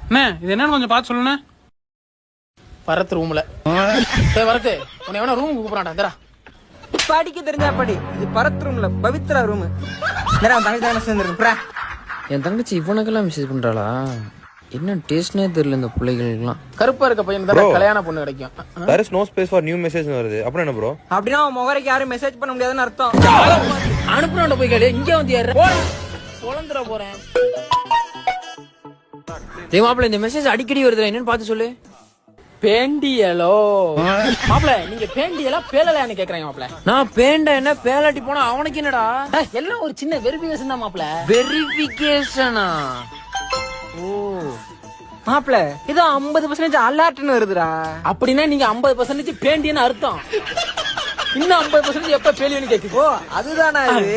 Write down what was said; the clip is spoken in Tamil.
அண்ணே இது என்னன்னு கொஞ்சம் பார்த்து சொல்லுண்ணே. பரத் ரூம்ல வரத்து உன்னை வேணா ரூமுக்கு கூப்பிடாண்டா. படிக்க தெரிஞ்சா படி. இது பரத் ரூம்ல பவித்ரா ரூம். என் தங்கச்சி இவனுக்கெல்லாம் மெசேஜ் பண்றாளா? என்ன டேஸ்ட்னே தெரியல இந்த பிள்ளைகளுக்குலாம். கருப்பா இருக்க பையன் தான் கல்யாண பொண்ணு கிடைக்கும். there is no space for new message வருது. அப்புறம் என்ன ப்ரோ? அப்படின்னா முகரைக்கு யாரும் மெசேஜ் பண்ண முடியாதுன்னு அர்த்தம். அனுப்புறவன்ட போய் கேளு. இங்க வந்து ஏற பொளந்துற போறேன். டேய் மாப்ள இந்த மெசேஜ் அடிக்கடி வருதுல, என்னன்னு பார்த்து சொல்லு. பேண்டியலோ மாப்ள, நீங்க பேண்டியலா பேலலான்னு கேக்குறாங்க மாப்ள. நான் பேண்ட என்ன பேலாட்டி போனா அவனுக்கு என்னடா? எல்லாம் ஒரு சின்ன வெரிஃபிகேஷன் தான் மாப்ள. வெரிஃபிகேஷனா? ஓ மாப்ள இது 50% அலர்ட்னு வருதுடா. அப்படின்னா நீங்க 50% பேண்டியன்னு அர்த்தம். இன்னும் 50% எப்ப பேலியன்னு கேக்குது. ஓ அதுதானா இது?